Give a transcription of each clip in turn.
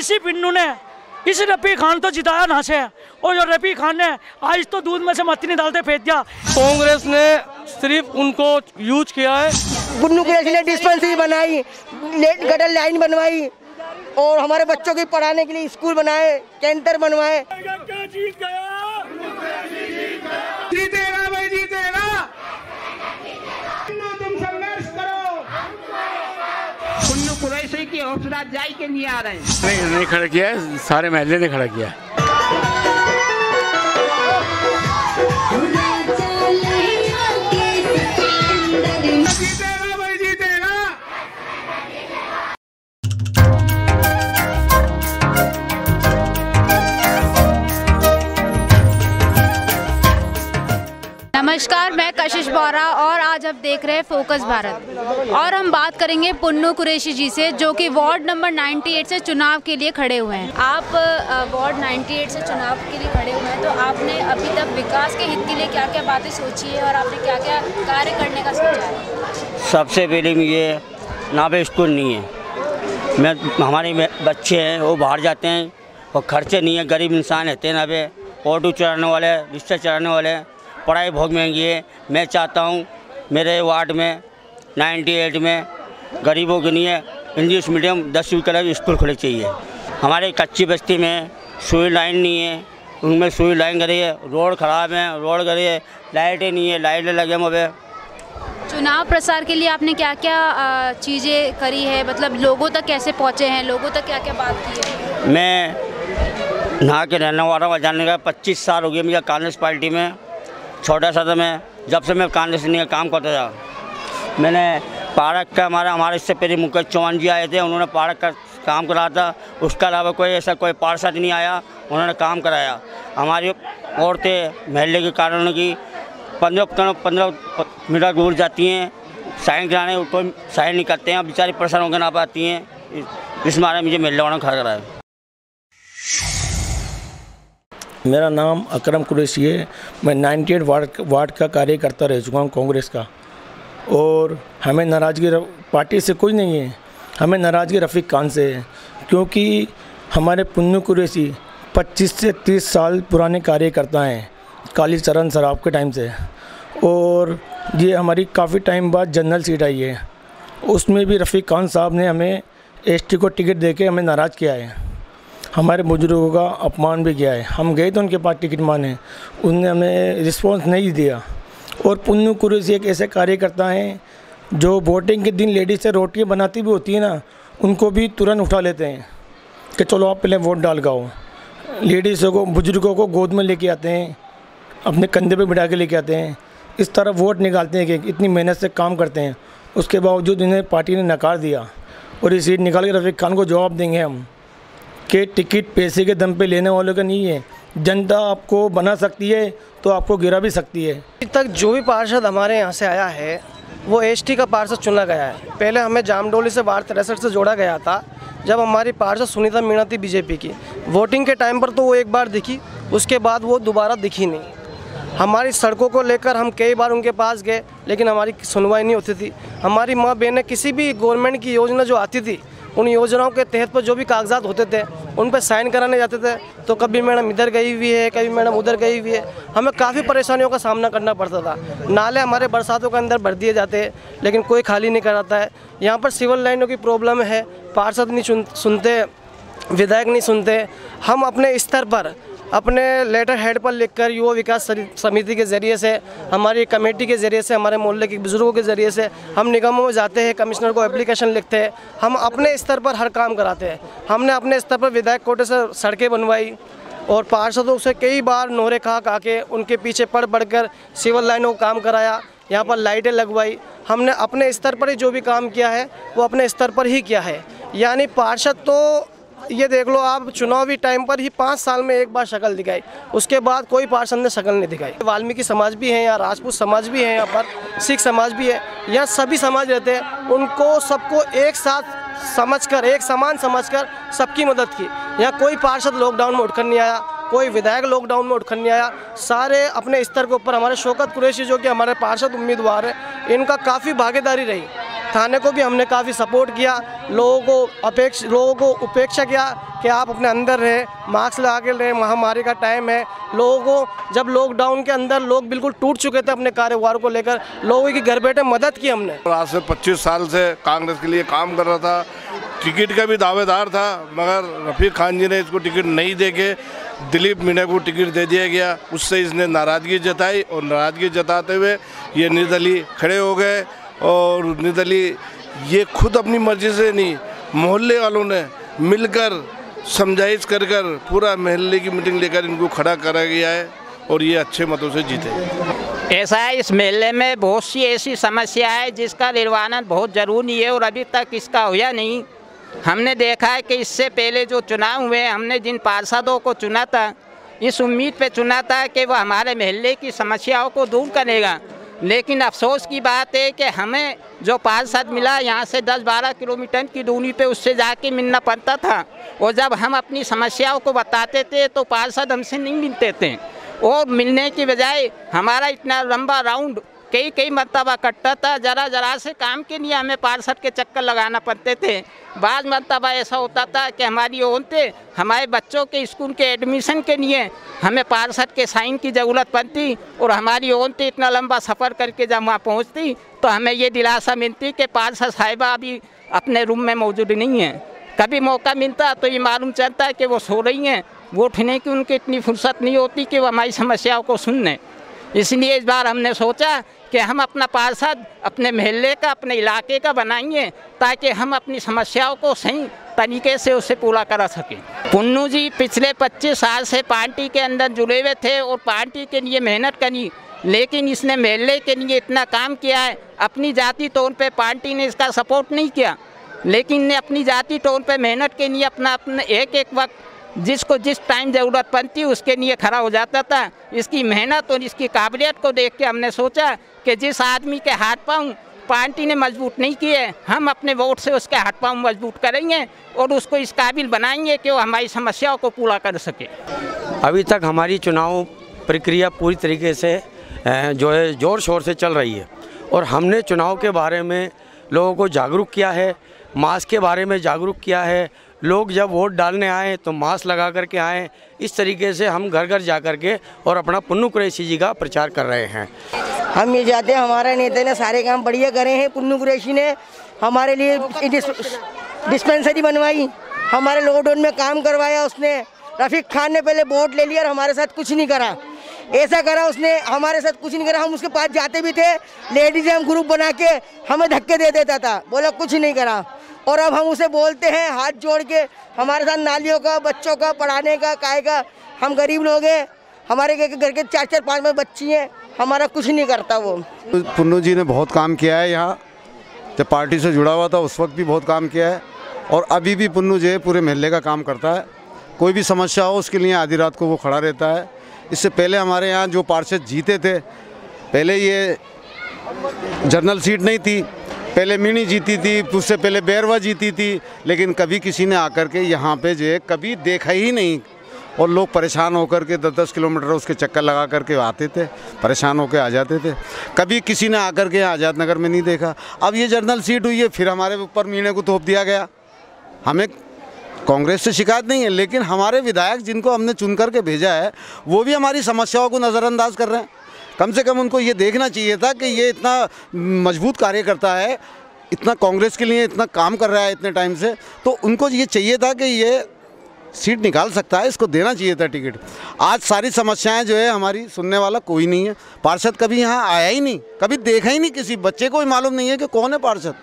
इसी पिन्नू ने इस रफ़ी खान तो जिताया ना से, और जो रफ़ी खान ने आज तो दूध में से मत्ती नहीं डालते फेंक दिया। कांग्रेस ने सिर्फ उनको यूज किया है। पुन्नू कुरैशी ने डिस्पेंसरी बनाई, गटर लाइन बनवाई, और हमारे बच्चों की पढ़ाने के लिए स्कूल बनाए, कैंटर बनवाए। जीतेगा भाई जीतेगा, तुम संघर्ष करो। पुन्नू कुरैशी की हौसला अफजाई के लिए आ रहे हैं। नहीं खड़ा किया है, सारे महल्ले ने खड़ा किया है। जीतेगा भाई जीतेगा। नमस्कार, मैं कशिश बोरा और आज आप देख रहे हैं फोकस भारत, और हम बात करेंगे पुन्नू कुरैशी जी से, जो कि वार्ड नंबर 98 से चुनाव के लिए खड़े हुए हैं। आप वार्ड 98 से चुनाव के लिए खड़े हुए हैं, तो आपने अभी तक विकास के हित के लिए क्या क्या बातें सोची है और आपने क्या क्या कार्य करने का सोचा है? सबसे पहले ये ना पे स्कूल नहीं है, हमारे बच्चे हैं वो बाहर जाते हैं और खर्चे नहीं है, गरीब इंसान रहते हैं ना पे, ऑटो चलाने वाले, रिक्शा चलाने वाले, पढ़ाई बहुत महंगी है। मैं चाहता हूँ मेरे वार्ड में 98 में गरीबों के लिए इंग्लिश मीडियम 10वीं क्लास स्कूल खुले चाहिए। हमारे कच्ची बस्ती में सुई लाइन नहीं है, उनमें सुई लाइन करी है, रोड ख़राब है, रोड करी है, लाइटें नहीं है, लाइटें लगे मुझे। चुनाव प्रसार के लिए आपने क्या क्या चीज़ें करी है, मतलब लोगों तक कैसे पहुँचे हैं, लोगों तक क्या क्या बात की है? मैं नहा के रहने वाला हूँ, जाने का 25 साल हो गए मुझे कांग्रेस पार्टी में। छोटा सा था मैं, जब से मैं कांग्रेस नहीं काम करता था। मैंने पार्क का हमारे इससे पहले मुकेश चौहान जी आए थे, उन्होंने पार्क का काम कराया था। उसके अलावा कोई ऐसा कोई पार्षद नहीं आया, उन्होंने काम कराया। हमारी औरतें महल्ले के कारण की 15 मीटर दूर जाती हैं साइन कराने, कोई साइन नहीं करते हैं, बेचारी परेशान होकर ना पाती हैं। इस मारे मुझे महल्ले वालों ने खड़ा कराया। मेरा नाम अकरम कुरैशी है। मैं 98 वार्ड का कार्यकर्ता रह चुका हूँ कांग्रेस का, और हमें नाराज़गी पार्टी से कोई नहीं है, हमें नाराज़गी रफ़ीक खान से है, क्योंकि हमारे पुन्नू कुरैशी 25 से 30 साल पुराने कार्यकर्ता हैं काली चरण सराफ के टाइम से, और ये हमारी काफ़ी टाइम बाद जनरल सीट आई है। उसमें भी रफ़ीक खान साहब ने हमें एसटी को टिकट देके हमें नाराज़ किया है, हमारे बुजुर्गों का अपमान भी किया है। हम गए तो उनके पास टिकट माने, उनने हमें रिस्पॉन्स नहीं दिया। और पुन्नू कुरैशी एक ऐसे कार्यकर्ता हैं जो वोटिंग के दिन लेडीज से रोटियां बनाती भी होती है ना, उनको भी तुरंत उठा लेते हैं कि चलो आप पहले वोट डाल गाओ। लेडीज़ों को, बुजुर्गों को गोद में लेके आते हैं, अपने कंधे पे बिठा के लेके आते हैं, इस तरह वोट निकालते हैं कि इतनी मेहनत से काम करते हैं। उसके बावजूद इन्हें पार्टी ने नकार दिया, और ये सीट निकाल के रफ़ीक खान को जवाब देंगे हम कि टिकट पैसे के दम पे लेने वालों का नहीं है। जनता आपको बना सकती है तो आपको गिरा भी सकती है। अभी तक जो भी पार्षद हमारे यहाँ से आया है वो एसटी का पार्षद चुना गया है। पहले हमें जामडोली से वार्ड 63 से जोड़ा गया था, जब हमारी पार्षद सुनीता मीणा थी बीजेपी की। वोटिंग के टाइम पर तो वो एक बार दिखी, उसके बाद वो दोबारा दिखी नहीं। हमारी सड़कों को लेकर हम कई बार उनके पास गए, लेकिन हमारी सुनवाई नहीं होती थी। हमारी माँ बहनें किसी भी गवर्नमेंट की योजना जो आती थी, उन योजनाओं के तहत पर जो भी कागजात होते थे उन पर साइन कराने जाते थे, तो कभी मैडम इधर गई हुई है, कभी मैडम उधर गई हुई है। हमें काफ़ी परेशानियों का सामना करना पड़ता था। नाले हमारे बरसातों के अंदर भर दिए जाते हैं, लेकिन कोई खाली नहीं कराता है। यहाँ पर सिविल लाइनों की प्रॉब्लम है, पार्षद नहीं सुनते, विधायक नहीं सुनते। हम अपने स्तर पर अपने लेटर हेड पर लिखकर युवा विकास समिति के ज़रिए से, हमारी कमेटी के ज़रिए से, हमारे मोहल्ले के बुजुर्गों के ज़रिए से हम निगमों में जाते हैं, कमिश्नर को एप्लीकेशन लिखते हैं। हम अपने स्तर पर हर काम कराते हैं। हमने अपने स्तर पर विधायक कोटे से सड़कें बनवाई, और पार्षदों से कई बार नोरे खा के उनके पीछे पढ़ कर सिविल लाइनों को काम कराया, यहाँ पर लाइटें लगवाई। हमने अपने स्तर पर ही जो भी काम किया है वो अपने स्तर पर ही किया है। यानी पार्षद तो ये देख लो आप, चुनावी टाइम पर ही 5 साल में एक बार शक्ल दिखाई, उसके बाद कोई पार्षद ने शक्ल नहीं दिखाई। वाल्मीकि समाज भी है यहाँ, राजपूत समाज भी है यहाँ पर, सिख समाज भी है, यहाँ सभी समाज रहते हैं। उनको सबको एक साथ समझकर, एक समान समझकर सबकी मदद की। यहाँ कोई पार्षद लॉकडाउन में उठकर नहीं आया, कोई विधायक लॉकडाउन में उठकर नहीं आया। सारे अपने स्तर के ऊपर, हमारे शौकत कुरैशी जो कि हमारे पार्षद उम्मीदवार हैं, इनका काफ़ी भागीदारी रही। थाने को भी हमने काफ़ी सपोर्ट किया, लोगों को उपेक्षा किया कि आप अपने अंदर रहे, मास्क लगा के रहे, महामारी का टाइम है। लोगों को जब लॉकडाउन के अंदर लोग बिल्कुल टूट चुके थे अपने कारोबार को लेकर, लोगों की घर बैठे मदद की हमने। आज से 25 साल से कांग्रेस के लिए काम कर रहा था, टिकट का भी दावेदार था, मगर रफ़ीक खान जी ने इसको टिकट नहीं देके दिलीप मीणा को टिकट दे दिया गया। उससे इसने नाराज़गी जताई और नाराज़गी जताते हुए ये निर्दलीय खड़े हो गए। और निर्दलीय ये खुद अपनी मर्जी से नहीं, मोहल्ले वालों ने मिलकर समझाइश कर पूरा मोहल्ले की मीटिंग लेकर इनको खड़ा करा गया है और ये अच्छे मतों से जीते। ऐसा है, इस मेले में बहुत सी ऐसी समस्या है जिसका निर्वाणन बहुत ज़रूरी है और अभी तक इसका हुआ नहीं। हमने देखा है कि इससे पहले जो चुनाव हुए, हमने जिन पार्षदों को चुना था इस उम्मीद पे चुना था कि वह हमारे महल्ले की समस्याओं को दूर करेगा, लेकिन अफसोस की बात है कि हमें जो पार्षद मिला यहाँ से 10-12 किलोमीटर की दूरी पे उससे जाके मिलना पड़ता था और जब हम अपनी समस्याओं को बताते थे तो पार्षद हमसे नहीं मिलते थे और मिलने की बजाय हमारा इतना लंबा राउंड कई मरतबा कटता था। ज़रा से काम के लिए हमें पार्षद के चक्कर लगाना पड़ते थे। बाद मरतबा ऐसा होता था कि हमारी औरतें हमारे बच्चों के स्कूल के एडमिशन के लिए हमें पार्षद के साइन की ज़रूरत पड़ती और हमारी औरतें इतना लंबा सफ़र करके जब वहाँ पहुँचती तो हमें ये दिलासा मिलती कि पार्षद साहिबा अभी अपने रूम में मौजूद नहीं हैं। कभी मौका मिलता तो ये मालूम चलता है कि वो सो रही हैं, वो उठने की उनकी इतनी फुर्सत नहीं होती कि वो हमारी समस्याओं को सुन लें। इसलिए इस बार हमने सोचा कि हम अपना पार्षद अपने महल्ले का, अपने इलाके का बनाएंगे ताकि हम अपनी समस्याओं को सही तरीके से उससे पूरा करा सकें। पुन्नू जी पिछले 25 साल से पार्टी के अंदर जुड़े हुए थे और पार्टी के लिए मेहनत करी, लेकिन इसने महल्ले के लिए इतना काम किया है। अपनी जाति तौर पे पार्टी ने इसका सपोर्ट नहीं किया, लेकिन ने अपनी जाति तौर पे मेहनत के लिए अपना एक वक्त जिसको जिस टाइम ज़रूरत पड़ती उसके लिए खड़ा हो जाता था। इसकी मेहनत और इसकी काबिलियत को देख के हमने सोचा कि जिस आदमी के हाथ पांव पार्टी ने मजबूत नहीं किए, हम अपने वोट से उसके हाथ पांव मजबूत करेंगे और उसको इस काबिल बनाएंगे कि वो हमारी समस्याओं को पूरा कर सके। अभी तक हमारी चुनाव प्रक्रिया पूरी तरीके से जो है ज़ोर शोर से चल रही है और हमने चुनाव के बारे में लोगों को जागरूक किया है, मास्क के बारे में जागरूक किया है। लोग जब वोट डालने आए तो मास्क लगा करके आए। इस तरीके से हम घर घर जा कर के और अपना पुन्नू कुरैशी जी का प्रचार कर रहे हैं। हम ये चाहते हैं हमारे नेता ने सारे काम बढ़िया करे हैं। पुन्नू कुरैशी ने हमारे लिए डिस्पेंसरी बनवाई, हमारे लॉकडाउन में काम करवाया उसने। रफ़ीक खान ने पहले वोट ले लिया और हमारे साथ कुछ नहीं करा, ऐसा करा उसने, हमारे साथ कुछ नहीं करा। हम उसके पास जाते भी थे, लेडीज एम ग्रुप बना के हमें धक्के दे देता था, बोला कुछ नहीं करा। और अब हम उसे बोलते हैं हाथ जोड़ के, हमारे साथ नालियों का, बच्चों का पढ़ाने का, काय का, हम गरीब लोग हैं, हमारे घर के 4-4, 5 बच्ची हैं, हमारा कुछ नहीं करता वो। पुन्नू जी ने बहुत काम किया है यहाँ, जब पार्टी से जुड़ा हुआ था उस वक्त भी बहुत काम किया है और अभी भी पुन्नू जी पूरे महल्ले का काम करता है। कोई भी समस्या हो उसके लिए आधी रात को वो खड़ा रहता है। इससे पहले हमारे यहाँ जो पार्षद जीते थे, पहले ये जनरल सीट नहीं थी, पहले मिनी जीती थी, उससे पहले बैरवा जीती थी, लेकिन कभी किसी ने आकर के यहाँ पे जो कभी देखा ही नहीं और लोग परेशान होकर के 10-10 किलोमीटर उसके चक्कर लगा करके आते थे, परेशान होकर आ जाते थे। कभी किसी ने आकर के आज़ाद नगर में नहीं देखा। अब ये जनरल सीट हुई है, फिर हमारे ऊपर मीणे को थोप दिया गया। हमें कांग्रेस से शिकायत नहीं है, लेकिन हमारे विधायक जिनको हमने चुन करके भेजा है वो भी हमारी समस्याओं को नज़रअंदाज कर रहे हैं। कम से कम उनको ये देखना चाहिए था कि ये इतना मजबूत कार्य करता है, इतना कांग्रेस के लिए इतना काम कर रहा है इतने टाइम से, तो उनको ये चाहिए था कि ये सीट निकाल सकता है, इसको देना चाहिए था टिकट। आज सारी समस्याएं जो है हमारी सुनने वाला कोई नहीं है। पार्षद कभी यहाँ आया ही नहीं, कभी देखा ही नहीं, किसी बच्चे को भी मालूम नहीं है कि कौन है पार्षद।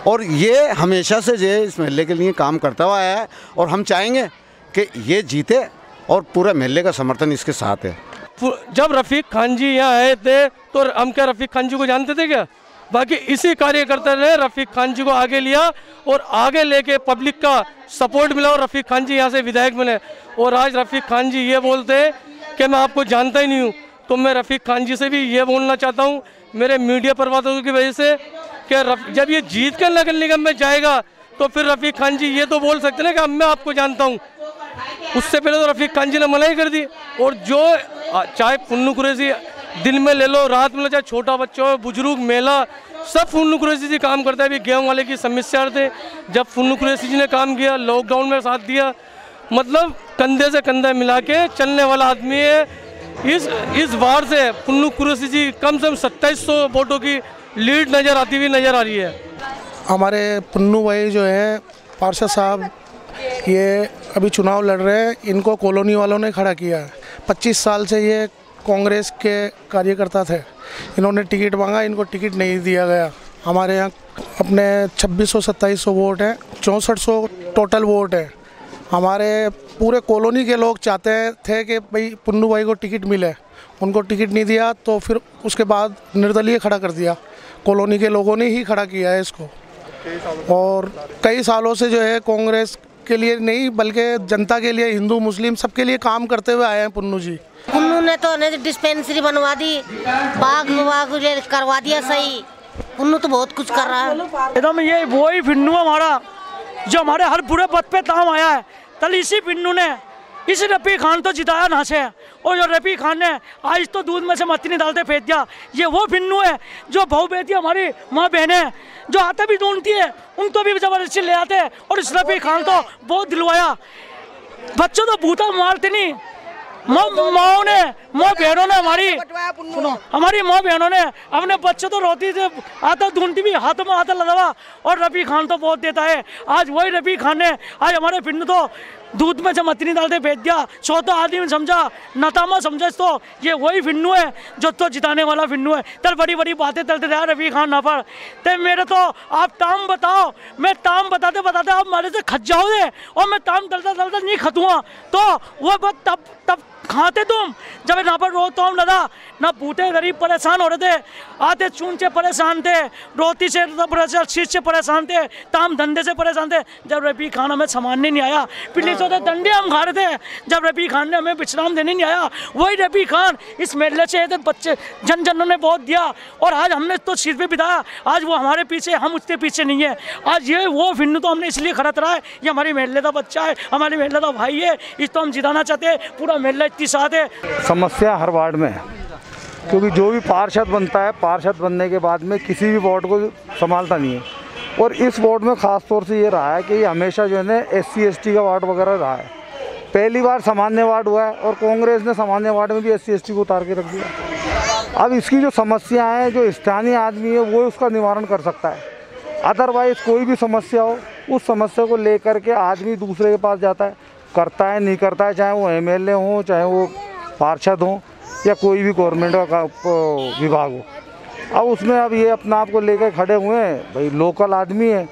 और ये हमेशा से जो है इस महल्ले के लिए काम करता हुआ आया है और हम चाहेंगे कि ये जीते और पूरा महल्ले का समर्थन इसके साथ है। जब रफ़ीक खान जी यहाँ आए थे तो हम क्या रफ़ीक खान जी को जानते थे क्या? बाकी इसी कार्यकर्ता ने रफ़ीक खान जी को आगे लिया और आगे लेके पब्लिक का सपोर्ट मिला और रफ़ीक खान जी यहाँ से विधायक बने। और आज रफ़ीक खान जी ये बोलते हैं कि मैं आपको जानता ही नहीं हूँ, तो मैं रफ़ीक खान जी से भी ये बोलना चाहता हूँ मेरे मीडिया प्रवर्तकों की वजह से कि जब ये जीत कर नगर निगम में जाएगा तो फिर रफ़ीक खान जी ये तो बोल सकते हैं कि अब मैं आपको जानता हूँ। उससे पहले तो रफ़ीक खान जी ने मना ही कर दी। और जो चाहे पुन्नू कुरैशी दिन में ले लो, रात में ले, चाहे छोटा बच्चा हो, बुजुर्ग, महिला, सब पुन्नू कुरैशी जी काम करता है। अभी गेहूँ वाले की समस्या थे, जब पुन्नू कुरैशी जी ने काम किया, लॉकडाउन में साथ दिया, मतलब कंधे से कंधा मिला के चलने वाला आदमी है। इस बार से पुन्नू कुरैशी जी कम से कम 2700 वोटों की लीड नज़र आती हुई नज़र आ रही है। हमारे पुन्नू भाई जो है पार्षद साहब, ये अभी चुनाव लड़ रहे हैं, इनको कॉलोनी वालों ने खड़ा किया है। 25 साल से ये कांग्रेस के कार्यकर्ता थे, इन्होंने टिकट मांगा, इनको टिकट नहीं दिया गया। हमारे यहाँ अपने 2600-2700 वोट हैं, 6400 टोटल वोट है। हमारे पूरे कॉलोनी के लोग चाहते थे कि भाई पुन्नू भाई को टिकट मिले, उनको टिकट नहीं दिया तो फिर उसके बाद निर्दलीय खड़ा कर दिया। कॉलोनी के लोगों ने ही खड़ा किया है इसको, और कई सालों से जो है कांग्रेस के लिए नहीं बल्कि जनता के लिए, हिंदू मुस्लिम सबके लिए काम करते हुए आए हैं पुन्नू जी। पुन्नू ने तो डिस्पेंसरी बनवा दी, बाग करवा दिया सही। पुन्नू तो बहुत कुछ कर रहा है एकदम। ये वही पिन्नू हमारा जो हमारे हर बुरे पद पे काम आया है। कल इसी पिन्नू ने इस रफ़ी खान तो जिताया ना से, और जो रफ़ी खान ने आज तो दूध में से मत्ती नहीं डालते फेंक दिया। ये वो पिन्नू है जो भाऊ बेटी हमारी माँ बहनें जो आते भी ढूंढती है उनको भी ज़बरदस्ती ले आते हैं, और इस रफ़ी खान तो बहुत दिलवाया। बच्चों तो भूता मारते नहीं, माँ बहनों ने हमारी माँ बहनों ने अपने बच्चों तो रोती थे, आता ढूंढती भी, हाथों में आता लगा, और रफ़ी खान तो बहुत देता है। आज वही रफ़ी खान ने आज हमारे पिन्नू तो दूध में से मत्ती नहीं डालते भेज दिया। चौथा आदमी समझा, नतामा समझा, तो ये वही फिन्नू है जो तो जिताने वाला फिन्नू है। तल बड़ी बड़ी बातें तलते रहा रफ़ी खान ना पर ते मेरे तो आप टाम बताओ, मैं टाम बताते बताते आप मारे से खत जाओगे, और मैं टाम तलता तलता नहीं खतूँगा तो वो बात तब खाते तुम जब यहाँ पर रो तो लगा ना। बूटे गरीब परेशान हो रहे थे, आते चून से परेशान थे, रोटी से शीश से परेशान थे, काम धंधे से परेशान थे। जब रफ़ी खान हमें संभालने नहीं आया, पिछले चौथे डंडे हम खा रहे थे, जब रफ़ी खान ने हमें विश्राम देने नहीं आया, वही रफ़ी खान इस मेले से बच्चे जनों ने बहुत दिया, और आज हमने तो सिर पे बिताया। आज वो हमारे पीछे, हम उसके पीछे नहीं है। आज ये वो फिन्नू तो हमने इसलिए खड़ा रहा है, ये हमारी मेले का बच्चा है, हमारी मेले का भाई है, इस तो हम जिताना चाहते हैं। पूरा मेला इतनी साथ है। समस्या हर वार्ड में है, क्योंकि जो भी पार्षद बनता है, पार्षद बनने के बाद में किसी भी वार्ड को संभालता नहीं है, और इस वार्ड में ख़ास तौर से ये रहा है कि ये हमेशा जो है ना SC ST का वार्ड वगैरह रहा है। पहली बार सामान्य वार्ड हुआ है, और कांग्रेस ने सामान्य वार्ड में भी SC ST को उतार के रख दिया। अब इसकी जो समस्या है, जो स्थानीय आदमी है वो उसका निवारण कर सकता है। अदरवाइज़ कोई भी समस्या हो, उस समस्या को लेकर के आदमी दूसरे के पास जाता है, करता है नहीं करता है, चाहे वो MLA हो, चाहे वो पार्षद हो, या कोई भी गवर्नमेंट का विभाग हो। अब उसमें अब ये अपना आप को लेकर खड़े हुए हैं, भाई लोकल आदमी है,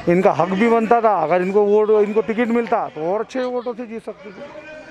इनका हक भी बनता था, अगर इनको टिकट मिलता तो और अच्छे वोटों से जीत सकते थे।